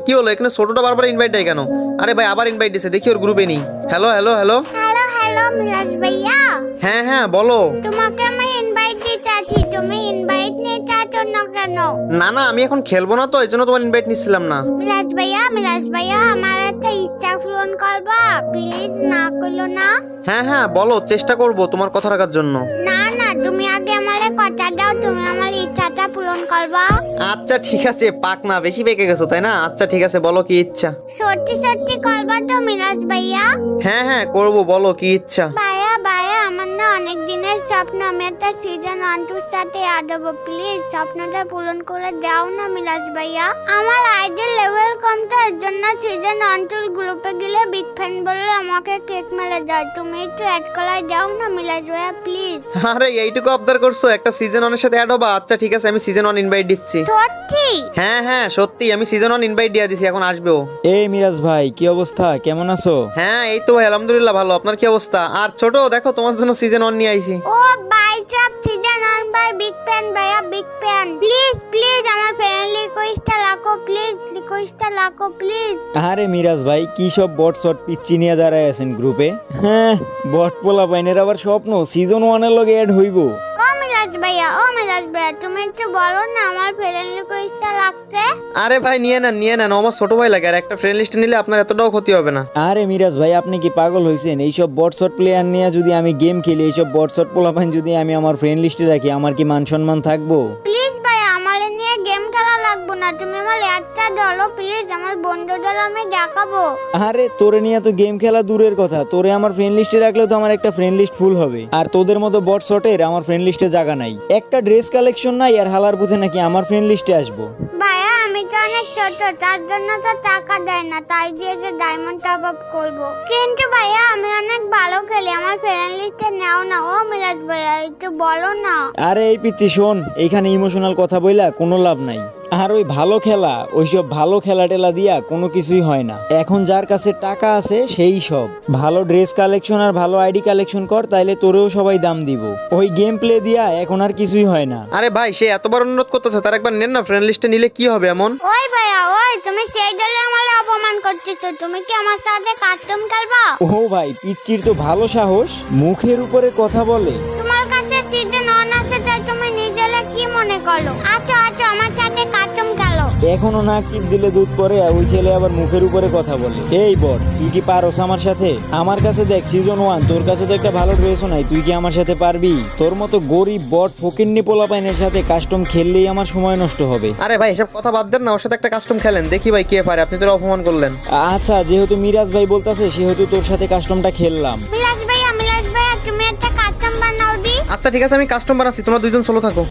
কি হলো এখানে ছোটটা বারবার ইনভাইট দেয় কেন? আরে ভাই আবার ইনভাইট দিছে, দেখি ওর গ্রুপে নেই। Hello hello hello hello hello Miraj ভাইয়া, হ্যাঁ হ্যাঁ বলো। তোমাকে আমি ইনভাইট দিতে আছি, তুমি ইনভাইট নিতে চাচ্ছ না কেন? না না আমি এখন খেলবো না তো, এই জন্য তোমার ইনভাইট নিচ্ছিলাম না। মিরাজ ভাইয়া আমার একটা ইচ্ছা পূরণ করবা প্লিজ, না করলো না? হ্যাঁ হ্যাঁ বলো, চেষ্টা করব তোমার কথা রাখার জন্য। না না তুমি আগে আমারে কথা দাও, তুমি আমার ইচ্ছাটা পূরণ করবা। আচ্ছা ঠিক আছে, পাক না বেশি পেকে গেছো তাই না? আচ্ছা ঠিক আছে বলো কি ইচ্ছা। সত্যি সত্যি করবা তো মিরাজ ভাইয়া? হ্যাঁ হ্যাঁ করবো, বলো কি ইচ্ছা। ভাইয়া আমার না অনেক দিনের স্বপ্ন, আমি একটা সিজন 1-2 সাথে আডাবো, প্লিজ স্বপ্নটা পূরণ করে দাও না মিরাজ ভাইয়া। আমার আইডি লেভেল কম তো, এর জন্য সিজন 1-2 গ্রুপে গেলে বিগ ফ্যান বলে আমাকে কেক মেলে দেয়, তুমি একটু অ্যাড করে দাও না মিরাজ ভাইয়া প্লিজ। আরে এইটুকু আবদার করছো, একটা সিজন 1 এর সাথে অ্যাড হবা? আচ্ছা ঠিক আছে আমি সিজন 1 ইনভাইট দিচ্ছি। সত্যি? হ্যাঁ হ্যাঁ সত্যি, আমি সিজন 1 ইনভাইট দিয়ে দিছি, এখন আসবেও। এই মিরাজ ভাই, কি অবস্থা, কেমন আছো? হ্যাঁ এই তো ভাই আলহামদুলিল্লাহ ভালো, আপনার কি অবস্থা? আর ছোট দেখো তোমার জন্য সিজন 1 নিয়ে আইছি। ও ভাই সব সিজন 1 ভাই বিগ ফ্যান ভাইয়া, বিগ ফ্যান, প্লিজ প্লিজ আমার ফ্রেন্ড রিকোয়েস্টটা রাখো প্লিজ, রিকোয়েস্টটা রাখো প্লিজ। আরে মিরাজ ভাই, কি সব বট শট পিচ্ছি নিয়ে দাঁড়ায় আছেন গ্রুপে? হ্যাঁ, বট পোলা পাইনের আবার স্বপ্ন সিজন 1 এর লগে অ্যাড হইব। ও মিরাজ ভাইয়া তুমি একটু বলো না আমার ফ্রেন্ড রিকোয়েস্টটা রাখতে। আরে ভাই নিয়ে নেন, ও আমার ছোট ভাই লাগে, আর একটা ফ্রেন্ড লিস্টে নিলে আপনার এতটাও ক্ষতি হবে না। আরে মিরাজ ভাই, আপনি কি পাগল হইছেন? এইসব বট শট প্লেয়ার নিয়ে যদি আমি গেম খেলি, এইসব বট শট পোলা পাইন যদি আমি আমার ফ্রেন্ড লিস্টে রাখি, আমার কি মান সম্মান থাকবো? প্লিজ ভাইয়া আমার নিয়ে গেম খেলা লাগবো না, তুমি আমার একটা দলো প্লিজ, আমার বন্ধু দল আমি দেখাবো। আরে তোরে নিয়ে তো গেম খেলা দূরের কথা, তোরে আমার ফ্রেন্ড লিস্টে রাখলেও তো আমার একটা ফ্রেন্ড লিস্ট ফুল হবে, আর তোদের মতো বট শটের আমার ফ্রেন্ড লিস্টে জায়গা নাই। একটা ড্রেস কালেকশন নাই আর হালার পুঁথে নাকি আমার ফ্রেন্ড লিস্টে আসবো? ভাইয়া আমি তো অনেক ছোট, তার জন্য তো টাকা দেয় না, তাই দিয়ে যে ডায়মন্ড টপ আপ করবো। কিন্তু ভাইয়া আমি অনেক ভালো খেলি, আমার ফ্রেন্ড লিস্টে নাও না। ও মিরাজ ভাইয়া একটু বলো না। আরে এই পিচ্ছি শোন, এইখানে ইমোশনাল কথা বইলা কোনো লাভ নাই। আর ওই ভালো খেলা, ওইসব ভালো খেলা টেলা দিয়া কোনো কিছুই হয় না। এখন যার কাছে টাকা আছে সেই সব ভালো ড্রেস কালেকশন আর ভালো আইডি কালেকশন কর, তাইলে তোরেও সবাই দাম দিব। ওই গেম প্লে দিয়া এখন আর কিছুই হয় না। আরে ভাই সে এতবার অনুরোধ করতেছে, তার একবার নেন না, ফ্রেন্ড লিস্টে নিলে কি হবে এমন? ওই ভাইয়া তুমি সেই দলে আমার অপমান করতেছো, তুমি কি আমার সাথে কাস্টম খেলবা? ও ভাই, পিচ্চির তো ভালো সাহস, মুখের উপরে কথা বলে। তোমার কাছে সিজন 1 আছে, তাই তুমি নিজেলে কি মনে করো? আচ্ছা আমার সাথে কাস্টম খেলো। এখনো না টিপ দিলে দুধ পরে, ওই ছেলে আবার মুখের উপরে কথা বলে। এই বট, তুই কি পারোস আমার সাথে? আমার কাছে দেখ সিজন 1, তোর কাছে তো একটা ভালো ড্রেসও নাই, তুই কি আমার সাথে পারবি? তোর মতো গরিব বট ফকিন্নি পোলাপাইনের সাথে কাস্টম খেললেই আমার সময় নষ্ট হবে। আরে ভাই এসব কথা বাদ দেন না, ওর সাথে একটা কাস্টম খেলেন, দেখি ভাই কে পারে। আপনি তো অপমান করলেন। আচ্ছা, যেহেতু মিরাজ ভাই বলতাছে সেহেতু তোর সাথে কাস্টমটা খেললাম। মিরাজ ভাইয়া তুমি একটা কাস্টম বানাও দি। আচ্ছা ঠিক আছে আমি কাস্টম বানাচ্ছি, তোমরা দুইজন সোলো থাকো।